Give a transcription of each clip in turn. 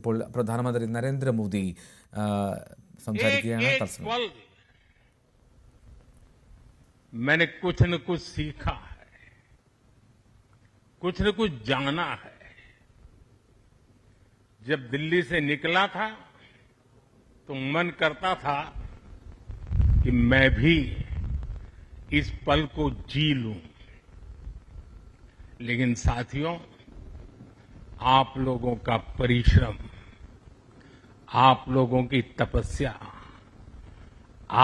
ഇപ്പോൾ പ്രധാനമന്ത്രി നരേന്ദ്രമോദി സംസാരിക്കുകയാണ്. एक पल मैंने कुछ न कुछ सीखा है, कुछ न कुछ जाना है। जब दिल्ली से निकला था तो मन करता था कि मैं भी इस पल को जी लूं, लेकिन साथियों, आप लोगों का परिश्रम, आप लोगों की तपस्या,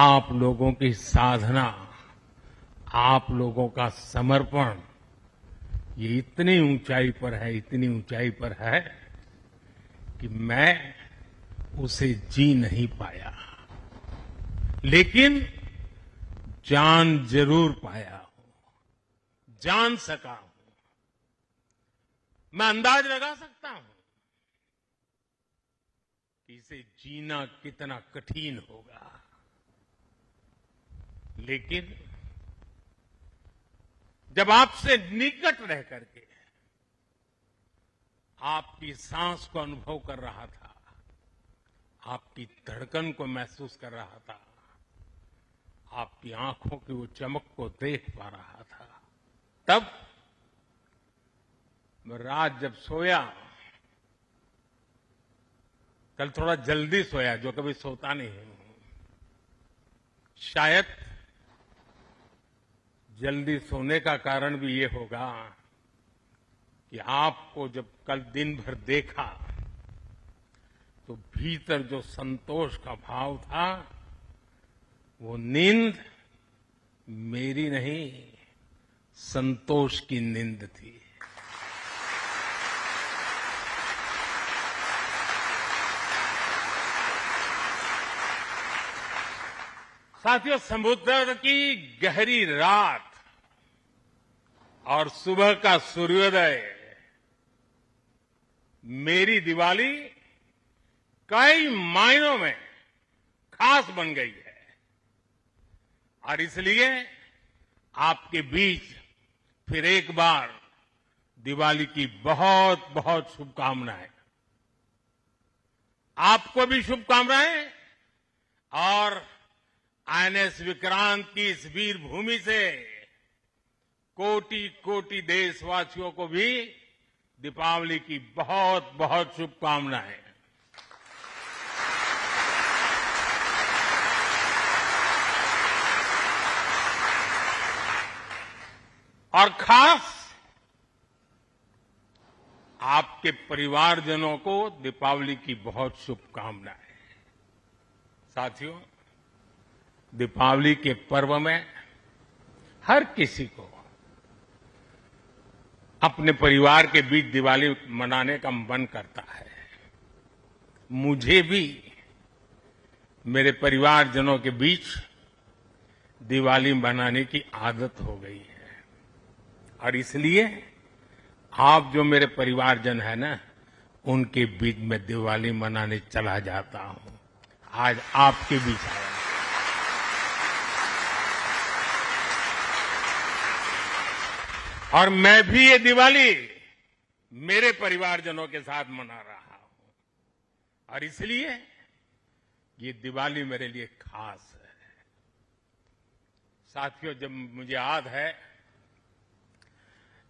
आप लोगों की साधना, आप लोगों का समर्पण, ये इतनी ऊंचाई पर है, इतनी ऊंचाई पर है कि मैं उसे जी नहीं पाया, लेकिन जान जरूर पाया हूं, जान सका हूं। मैं अंदाज लगा सकता हूं कि इसे जीना कितना कठिन होगा, लेकिन जब आपसे निकट रह करके आपकी सांस को अनुभव कर रहा था, आपकी धड़कन को महसूस कर रहा था, आपकी आंखों की वो चमक को देख पा रहा था, तब मैं रात जब सोया, कल थोड़ा जल्दी सोया, जो कभी सोता नहीं हूं। शायद जल्दी सोने का कारण भी ये होगा कि आपको जब कल दिन भर देखा तो भीतर जो संतोष का भाव था, वो नींद मेरी नहीं, संतोष की नींद थी। साथियों, समुद्र की गहरी रात और सुबह का सूर्योदय मेरी दिवाली कई मायनों में खास बन गई है, और इसलिए आपके बीच फिर एक बार दिवाली की बहुत बहुत शुभकामनाएं। आपको भी शुभकामनाएं, और आईएनएस विक्रांत की इस वीर भूमि से कोटि कोटि देशवासियों को भी दीपावली की बहुत बहुत शुभकामनाएं। और खास आपके परिवारजनों को दीपावली की बहुत शुभकामनाएं। साथियों, दीपावली के पर्व में हर किसी को अपने परिवार के बीच दिवाली मनाने का मन करता है। मुझे भी मेरे परिवारजनों के बीच दिवाली मनाने की आदत हो गई है, और इसलिए आप जो मेरे परिवारजन है ना, उनके बीच में दिवाली मनाने चला जाता हूं। आज आपके बीच आया। और मैं भी ये दिवाली मेरे परिवारजनों के साथ मना रहा हूं, और इसलिए ये दिवाली मेरे लिए खास है। साथियों, जब मुझे याद है,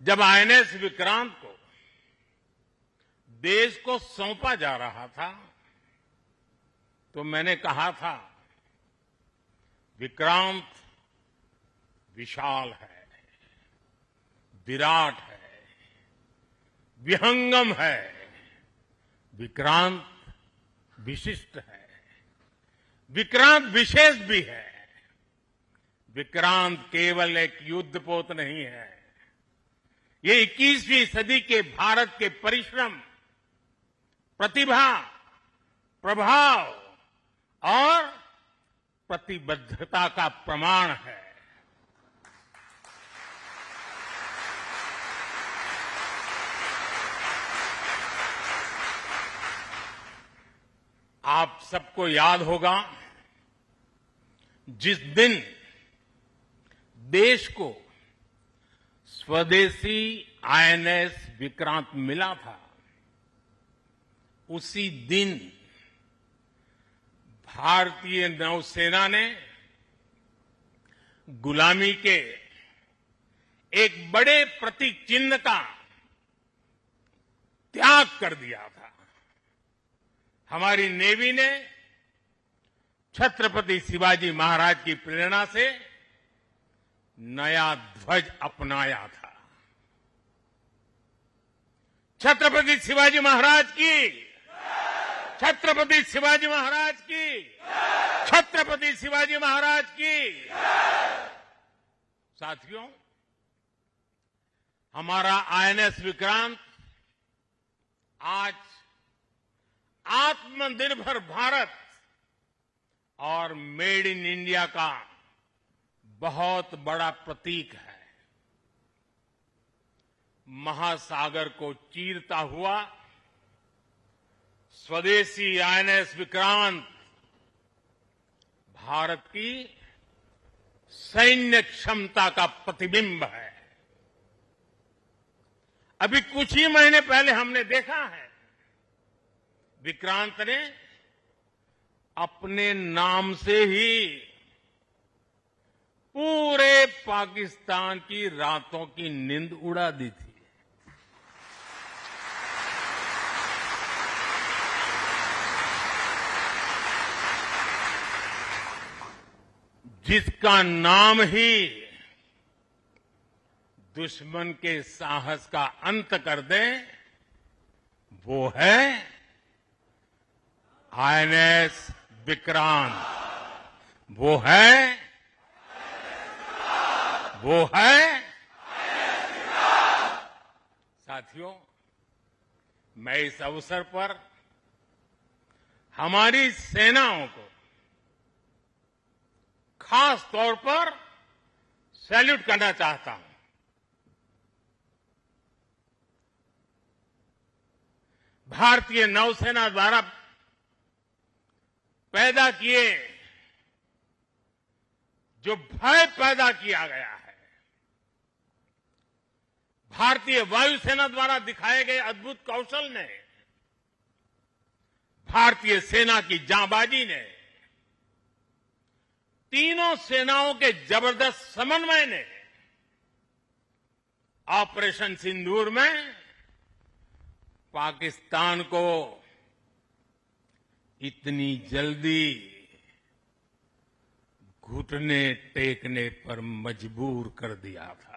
जब आईएनएस विक्रांत को देश को सौंपा जा रहा था, तो मैंने कहा था, विक्रांत विशाल है, विराट है, विहंगम है, विक्रांत विशिष्ट है, विक्रांत विशेष भी है। विक्रांत केवल एक युद्धपोत नहीं है, ये 21वीं सदी के भारत के परिश्रम, प्रतिभा, प्रभाव और प्रतिबद्धता का प्रमाण है। आप सबको याद होगा, जिस दिन देश को स्वदेशी आईएनएस विक्रांत मिला था, उसी दिन भारतीय नौसेना ने गुलामी के एक बड़े प्रतीक चिन्ह का त्याग कर दिया था। हमारी नेवी ने छत्रपति शिवाजी महाराज की प्रेरणा से नया ध्वज अपनाया था। छत्रपति शिवाजी महाराज की, छत्रपति शिवाजी महाराज की, छत्रपति शिवाजी महाराज की। साथियों, हमारा आईएनएस विक्रांत आज आत्मनिर्भर भारत और मेड इन इंडिया का बहुत बड़ा प्रतीक है। महासागर को चीरता हुआ स्वदेशी आईएनएस विक्रांत भारत की सैन्य क्षमता का प्रतिबिंब है। अभी कुछ ही महीने पहले हमने देखा है, विक्रांत ने अपने नाम से ही पूरे पाकिस्तान की रातों की नींद उड़ा दी थी। जिसका नाम ही दुश्मन के साहस का अंत कर दे, वो है आईएनएस विक्रांत। वो है साथियों, मैं इस अवसर पर हमारी सेनाओं को खास तौर पर सैल्यूट करना चाहता हूं। भारतीय नौसेना द्वारा पैदा किए जो भय पैदा किया गया है, भारतीय वायुसेना द्वारा दिखाए गए अद्भुत कौशल ने, भारतीय सेना की जांबाजी ने, तीनों सेनाओं के जबरदस्त समन्वय ने ऑपरेशन सिंदूर में पाकिस्तान को इतनी जल्दी घुटने टेकने पर मजबूर कर दिया था।